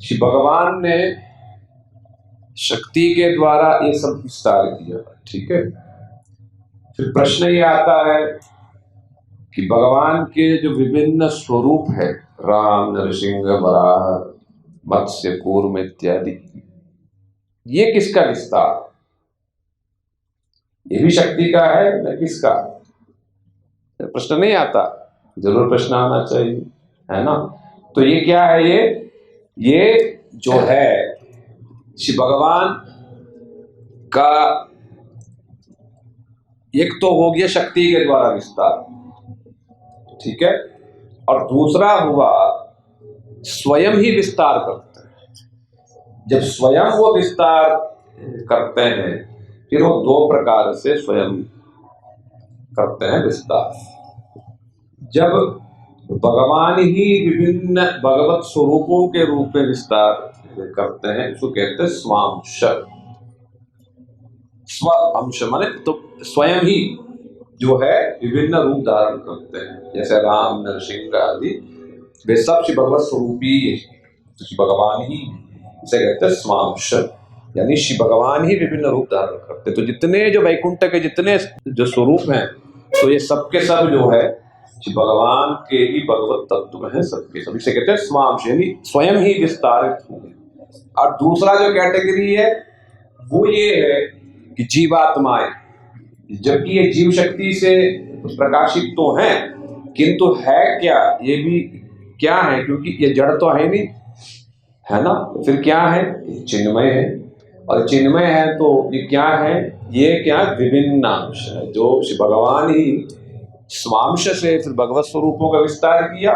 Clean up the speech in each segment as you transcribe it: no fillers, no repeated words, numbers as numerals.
श्री भगवान ने शक्ति के द्वारा ये सब विस्तार किया। ठीक है, फिर प्रश्न ये आता है कि भगवान के जो विभिन्न स्वरूप है, राम, नरसिंह, वराह, मत्स्य, कूर्म इत्यादि, ये किसका विस्तार? ये भी शक्ति का है न किसका? प्रश्न नहीं आता, जरूर प्रश्न आना चाहिए, है ना। तो ये क्या है? ये जो है श्री भगवान का एक तो हो गया शक्ति के द्वारा विस्तार, ठीक है, और दूसरा हुआ स्वयं ही विस्तार करते हैं। जब स्वयं वो विस्तार करते हैं, फिर वो दो प्रकार से स्वयं करते हैं विस्तार। जब भगवान ही विभिन्न भगवत स्वरूपों के रूप में विस्तार करते हैं, इसको कहते हैं स्वांश। स्व अंश माने तो स्वयं ही जो है विभिन्न रूप धारण करते हैं, जैसे राम, नरसिंह आदि, वे सब श्री भगवत स्वरूपी श्री भगवान ही, इसे कहते हैं स्वांश, यानी श्री भगवान ही विभिन्न रूप धारण करते हैं। तो जितने जो वैकुंठ के जितने जो स्वरूप हैं, तो ये सबके सब जो है श्री भगवान के ही भगवत तत्व हैं, सबके सब, इसे कहते हैं स्वांश, यानी स्वयं ही विस्तारित हुए। और दूसरा जो कैटेगरी है वो ये है कि जीवात्माएं, जबकि ये जीव शक्ति से प्रकाशित तो हैं, किंतु है क्या? ये भी क्या है? क्योंकि ये जड़ तो है नहीं, है ना, फिर क्या है? चिन्मय है, और चिन्मय है तो ये क्या है? ये क्या? विभिन्न अंश है, जो श्री भगवान ही स्वांश से फिर भगवत स्वरूपों का विस्तार किया,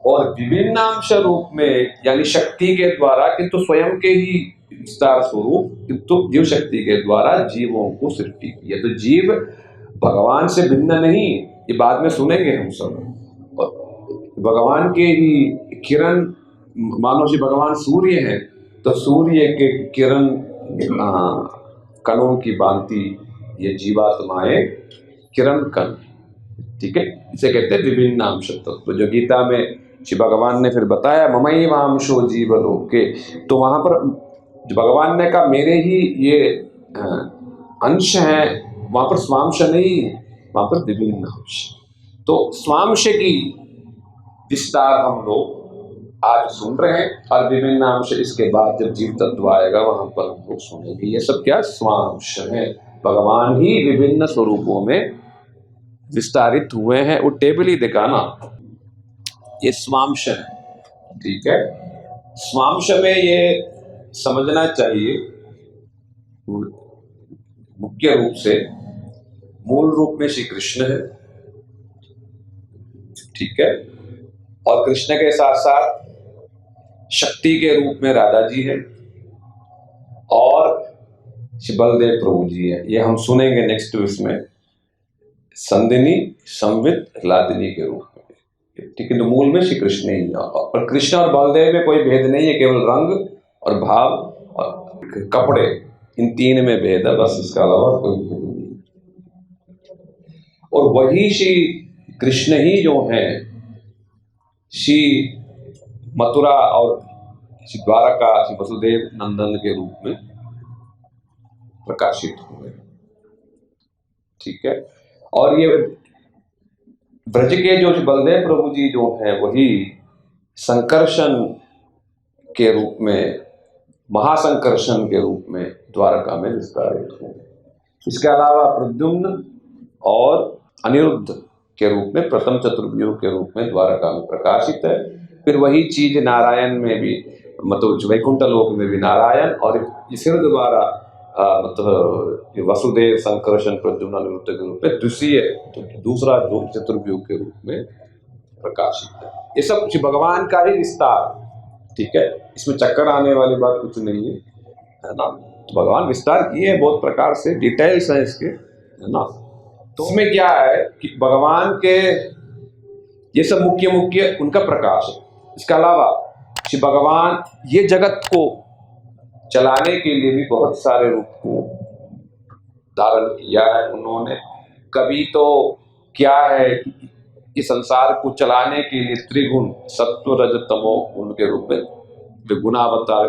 और विभिन्न अंश रूप में यानी शक्ति के द्वारा, किंतु स्वयं के ही विस्तार स्वरूप, किंतु जीव शक्ति के द्वारा जीवों को सृष्टि किया। तो जीव भगवान से भिन्न नहीं, ये बाद में सुनेंगे हम सब। और भगवान के ही किरण, मानो जी भगवान सूर्य हैं, तो सूर्य के किरण कणों की भांति ये जीवात्माएं किरण कण, ठीक है, इसे कहते हैं विभिन्न अंश तत्व। तो जो गीता में श्री भगवान ने फिर बताया ममैवांशो जीवलोके, तो वहां पर जो भगवान ने कहा मेरे ही ये अंश हैं, वहां पर स्वांश नहीं, वहां पर विभिन्न अंश। तो स्वांश की विस्तार हम लोग आज सुन रहे हैं, और विभिन्न अंश इसके बाद जब जीव तत्व आएगा वहां पर हम लोग सुनेंगे। ये सब क्या? स्वांश है। भगवान ही विभिन्न स्वरूपों में विस्तारित हुए हैं। वो टेबल ही दिखाना, ये स्वांश है, ठीक है। स्वांश में ये समझना चाहिए मुख्य रूप से, मूल रूप में श्री कृष्ण है, ठीक है, और कृष्ण के साथ साथ शक्ति के रूप में राधा जी है, और श्री बलदेव प्रभु जी है। ये हम सुनेंगे नेक्स्ट इसमें, संदिनी, संवित, ह्लादिनी के रूप में, ठीक है। तो मूल में श्री कृष्ण ही, और कृष्ण और बलदेव में कोई भेद नहीं है, केवल रंग और भाव और कपड़े, इन तीन में भेद है बस, इसका अलावा कोई भेद नहीं। और वही श्री कृष्ण ही जो है श्री मथुरा और श्री द्वारका श्री वसुदेव नंदन के रूप में प्रकाशित हुए, ठीक है। और ये ब्रज के जो बलदेव प्रभु जी जो है वही संकर्षण के रूप में, महासंकर्षण के रूप में द्वारका में विस्तारित हुए। इसके अलावा प्रद्युम्न और अनिरुद्ध के रूप में प्रथम चतुर्व्यूह के रूप में द्वारका में प्रकाशित है। फिर वही चीज नारायण में भी, मतलब वैकुंठ लोक में भी नारायण, और इसी द्वारा मतलब वसुदेव, संकर्षण, प्रद्युम्न, अनिरुद्ध के रूप में द्वितीय, दूसरा चतुर्व्यूह के रूप में प्रकाशित है। ये सब श्री भगवान का ही विस्तार, ठीक है। इसमें चक्कर आने वाली बात कुछ नहीं है, है ना। तो भगवान विस्तार किए बहुत प्रकार से, डिटेल्स है इसके, है ना। तो उसमें क्या है कि भगवान के ये सब मुख्य मुख्य उनका प्रकाश है। इसके अलावा श्री भगवान ये जगत को चलाने के लिए भी बहुत सारे रूप को धारण किया है उन्होंने। कभी तो क्या है कि इस संसार को चलाने के लिए त्रिगुण, सत्व, रज, तमो, गुण के रूप में गुणावतार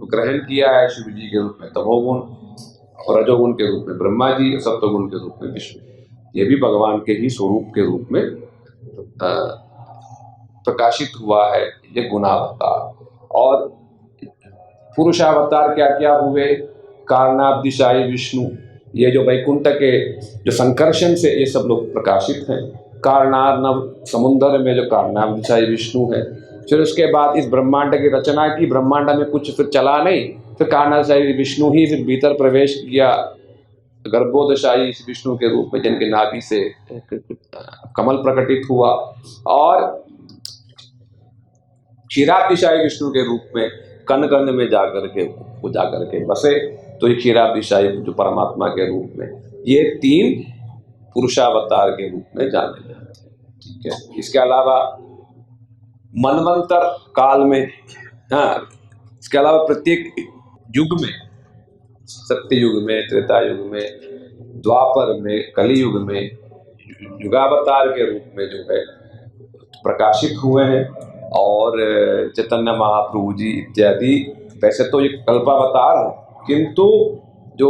ग्रहण किया है शिव जी के रूप में तमोगुण, और रजोगुण के रूप में ब्रह्मा जी, और सत्वगुण के रूप में विष्णु। ये भी भगवान के ही स्वरूप के रूप में प्रकाशित हुआ है ये गुणावतार। और पुरुषावतार क्या क्या हुए? कारणाब्दिशायी विष्णु, ये जो वैकुंठ के जो संकर्षण से ये सब लोग प्रकाशित हैं। कारणार्णव समुद्र में जो कारणाब्दिशायी विष्णु है। फिर उसके बाद इस ब्रह्मांड की रचना की, ब्रह्मांड में कुछ फिर चला नहीं, फिर कारणाब्दिशायी विष्णु ही फिर भीतर प्रवेश किया, गर्भोदशाई विष्णु के रूप में, जिनके नाभि से कमल प्रकटित हुआ, और क्षीराब्दिशायी विष्णु के रूप में कण कण में जाकर के बसे, तो ये क्षीराब्दिशायी जो परमात्मा के रूप में, ये 3 पुरुषावतार के रूप में जाने जाते हैं। ठीक है। इसके अलावा मनवंतर काल में, हाँ, इसके अलावा प्रत्येक युग में, सत्य युग में, त्रेता युग में, द्वापर में, कली युग में युगावतार के रूप में जो है प्रकाशित हुए हैं। और चैतन्य महाप्रभु जी इत्यादि, वैसे तो ये कल्पावतार है, किंतु जो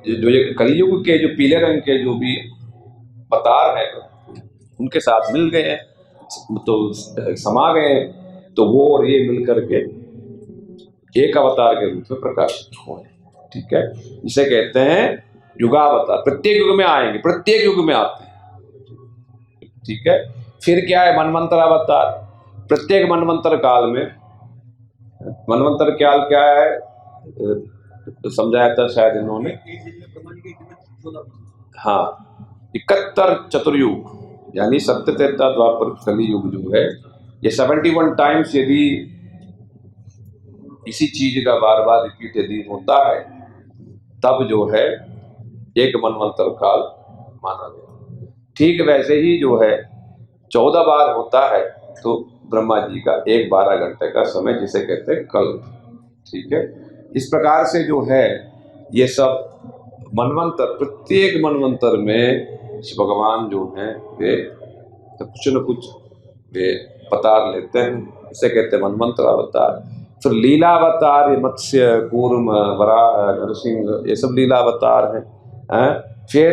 ये कलियुग के जो पीले रंग के जो भी अवतार हैं उनके साथ मिल गए हैं, तो समा गए, तो वो और ये मिल करके एक अवतार के रूप में प्रकाशित हुए। ठीक है। इसे कहते हैं युगावतार। प्रत्येक युग में आएंगे, प्रत्येक युग में आते हैं। ठीक है। फिर क्या है? मनवंतर अवतार। प्रत्येक मनवंतर काल में, मनवंतर काल क्या है तो समझाया था शायद इन्होंने, हाँ, 71 चतुर्युग, यानी सत्य, त्रेता, द्वापर, कली युग जो है, ये 71 टाइम्स यदि इसी चीज का बार बार रिपीट यदि होता है, तब जो है एक मनवंतर काल माना गया। ठीक वैसे ही जो है 14 बार होता है तो ब्रह्मा जी का एक 12 घंटे का समय, जिसे कहते हैं कल्प। ठीक है। इस प्रकार से जो है ये सब मनवंतर, प्रत्येक मनवंतर में शिव भगवान जो हैं वे कुछ न कुछ वे अवतार लेते हैं, इसे कहते हैं मनवंतर अवतार। फिर लीला अवतार, ये मत्स्य, कूर्म, वराह, नरसिंह, ये सब लीला अवतार हैं। फिर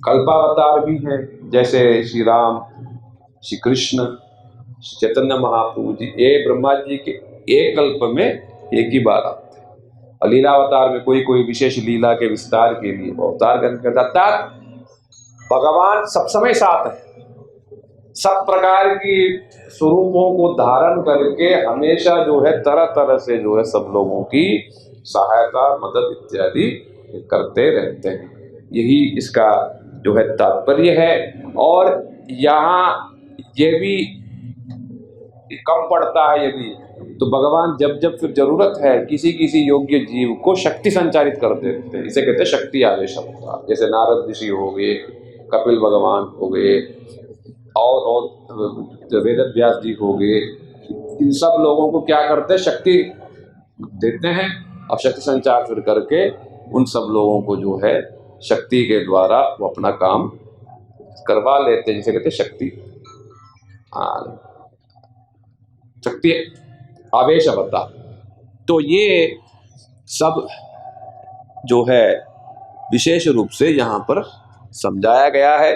कल्पावतार भी हैं, जैसे श्री राम, श्री कृष्ण, श्री चैतन्य महाप्रभु जी, ये ब्रह्मा जी के एक कल्प में एक ही बार आते हैं। और लीलावतार में कोई कोई विशेष लीला के विस्तार के लिए अवतार ग्रहण करता है। भगवान सब समय साथ है, सब प्रकार की स्वरूपों को धारण करके हमेशा जो है तरह तरह से जो है सब लोगों की सहायता, मदद इत्यादि करते रहते हैं। यही इसका जो है तात्पर्य है। और यहाँ ये भी कम पड़ता है यदि, तो भगवान जब जब फिर जरूरत है किसी किसी योग्य जीव को शक्ति संचारित कर देते हैं, इसे कहते हैं शक्ति आवेश अवतार। जैसे नारद ऋषि हो गए, कपिल भगवान हो गए, और वेद व्यास जी हो गए, इन सब लोगों को क्या करते हैं? शक्ति देते हैं, और शक्ति संचार फिर करके उन सब लोगों को जो है शक्ति के द्वारा वो अपना काम करवा लेते हैं, जिसे कहते हैं शक्ति शक्ति आवेश अवतार। तो ये सब जो है विशेष रूप से यहाँ पर समझाया गया है।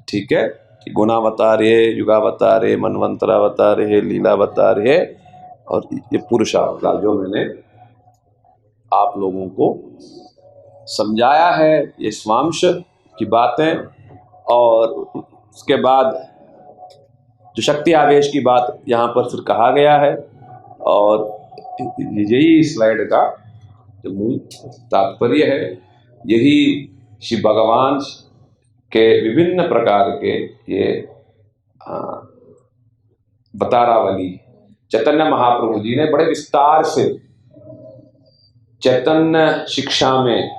ठीक है। गुणावतार है, युगावतार है, मनवंतरावतार है, लीलावतार है, और ये पुरुषावतार जो मैंने आप लोगों को समझाया है, ये स्वांश की बातें। और उसके बाद जो शक्ति आवेश की बात यहाँ पर फिर कहा गया है, और यही स्लाइड का जो मूल तात्पर्य है। यही शिव भगवान के विभिन्न प्रकार के ये बतारावली चैतन्य महाप्रभु जी ने बड़े विस्तार से चैतन्य शिक्षा में,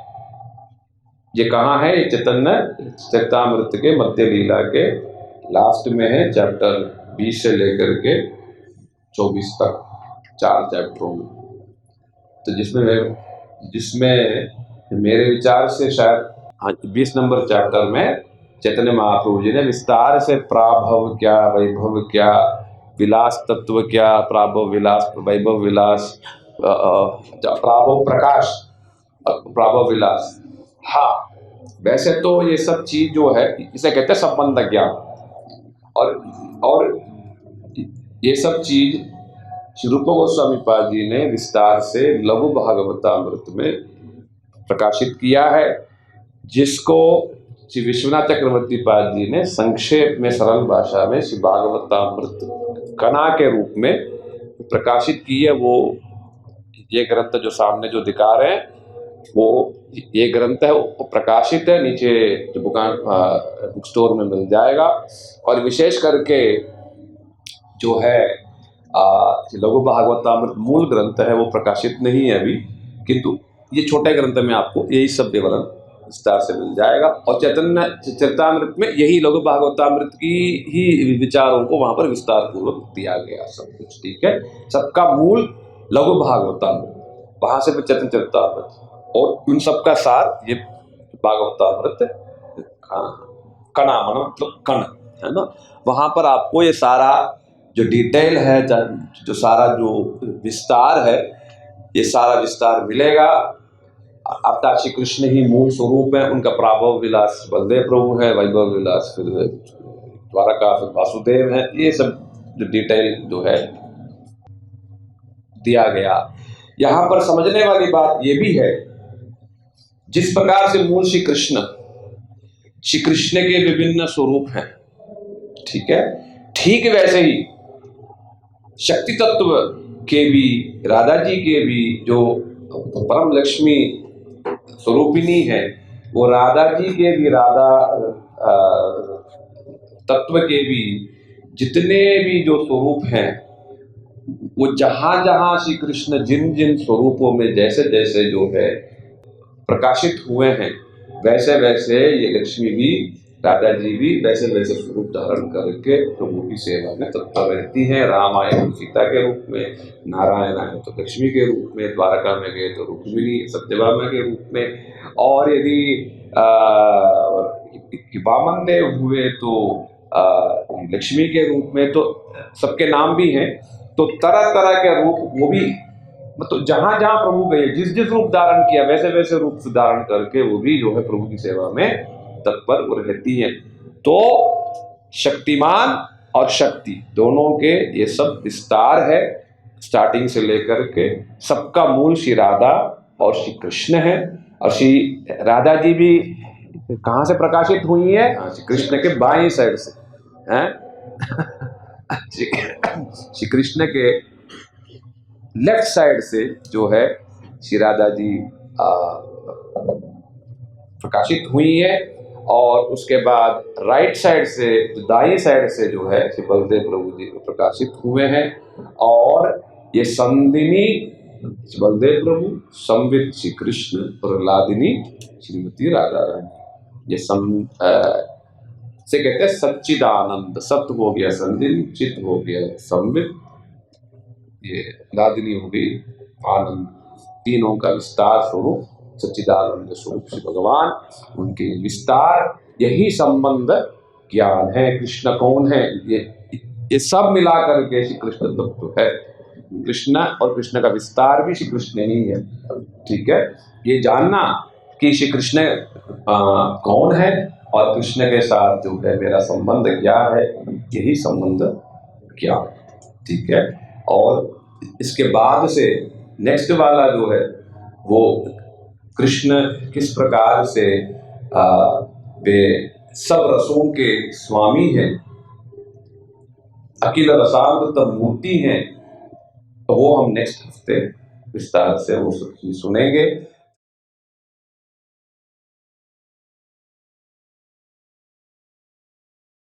ये कहाँ है? चैतन्य चरितामृत के मध्य लीला के लास्ट में है, चैप्टर 20 से लेकर के 24 तक, 4 चैप्टरों में। तो जिसमें मेरे विचार से शायद 20 नंबर चैप्टर में चैतन्य महाप्रभु जी ने विस्तार से प्राभव क्या, वैभव क्या, विलास तत्व क्या, प्राभव विलास, वैभव विलास, प्राभव प्रकाश, प्राभव विलास। हाँ, वैसे तो ये सब चीज जो है इसे कहते हैं संबंध ज्ञान। और ये सब चीज श्री रूप गोस्वामी पाद जी ने विस्तार से लघु भागवतामृत में प्रकाशित किया है, जिसको श्री विश्वनाथ चक्रवर्ती पाद जी ने संक्षेप में सरल भाषा में श्री भागवतामृत कणा के रूप में प्रकाशित की है। वो ये ग्रंथ जो सामने जो दिखा रहे हैं, वो ये ग्रंथ है, वो प्रकाशित है, नीचे जो बुक स्टोर में मिल जाएगा। और विशेष करके जो है लघु भागवतामृत मूल ग्रंथ है, वो प्रकाशित नहीं है अभी, किंतु ये छोटे ग्रंथ में आपको यही सब विवरण विस्तार से मिल जाएगा। और चैतन्य चरितामृत में यही लघु भागवतामृत की ही विचारों को वहां पर विस्तार पूर्वक दिया गया सब कुछ। ठीक है, सबका मूल लघु भागवतामृत, वहां से चैतन्य चरितामृत, और उन सबका सार ये भागवतामृत कणा, मतलब कण है ना। वहां पर आपको ये सारा जो डिटेल है, जो सारा जो विस्तार है, ये सारा विस्तार मिलेगा। अर्थात श्री कृष्ण ही मूल स्वरूप है, उनका प्राभव विलास बलदेव प्रभु है, वैभव विलास फिर द्वारका फिर वासुदेव है। ये सब जो डिटेल जो है दिया गया। यहां पर समझने वाली बात ये भी है, जिस प्रकार से मूल श्री कृष्ण के विभिन्न स्वरूप हैं, ठीक है, ठीक वैसे ही शक्ति तत्व के भी, राधा जी के भी जो परम लक्ष्मी स्वरूपिणी है, वो राधा जी के भी, राधा तत्व के भी जितने भी जो स्वरूप हैं, वो जहां जहां श्री कृष्ण जिन जिन स्वरूपों में जैसे जैसे जो है प्रकाशित हुए हैं, वैसे वैसे ये लक्ष्मी भी, राधा जी भी वैसे वैसे स्वरूप धारण करके प्रभु की सेवा में तत्पर रहती हैं। राम आए तो सीता के रूप में, नारायण आए तो लक्ष्मी के रूप में, द्वारका में गए तो रुक्मिणी सत्यभामा के रूप में, और यदि वामन देव हुए तो लक्ष्मी के रूप में, तो सबके नाम भी हैं। तो तरह तरह के रूप वो भी, मतलब जहां जहां प्रभु गए, जिस जिस रूप धारण किया, वैसे वैसे रूप धारण करके वो भी जो है प्रभु की सेवा में तत्पर रहती है। तो शक्तिमान और शक्ति दोनों के ये सब विस्तार है, स्टार्टिंग से लेकर के सबका मूल श्री राधा और श्री कृष्ण है। और श्री राधा जी भी कहां से प्रकाशित हुई है? श्री कृष्ण के बाईं साइड से हैं। श्री कृष्ण के लेफ्ट साइड से जो है श्री राधा जी प्रकाशित हुई है, और उसके बाद राइट साइड से, दाई साइड से जो है श्री बलदेव प्रभु जी प्रकाशित हुए हैं। और ये संदिनी बलदेव प्रभु, संवित श्री कृष्ण, प्रहलादिनी श्रीमती राधा रानी, ये से कहते हैं सच्चिदानंद। सत्य हो गया संदिनी, चित्त हो गया संवित, ये लादिनी हो गई आनंद। तीनों का विस्तार स्वरूप सच्चिदानंद स्वरूप श्री भगवान, उनके विस्तार, यही संबंध ज्ञान है। कृष्ण कौन है, ये सब मिला करके श्री कृष्ण तत्व है। कृष्ण और कृष्ण का विस्तार भी श्री कृष्ण ही है। ठीक है, ये जानना कि श्री कृष्ण कौन है और कृष्ण के साथ जो है मेरा संबंध क्या है, यही संबंध ज्ञान। ठीक है, और इसके बाद से नेक्स्ट वाला जो है वो कृष्ण किस प्रकार से वे सब रसों के स्वामी हैं, अखिल रसामृत मूर्ति हैं, तो वो हम नेक्स्ट हफ्ते विस्तार से वो सुनेंगे।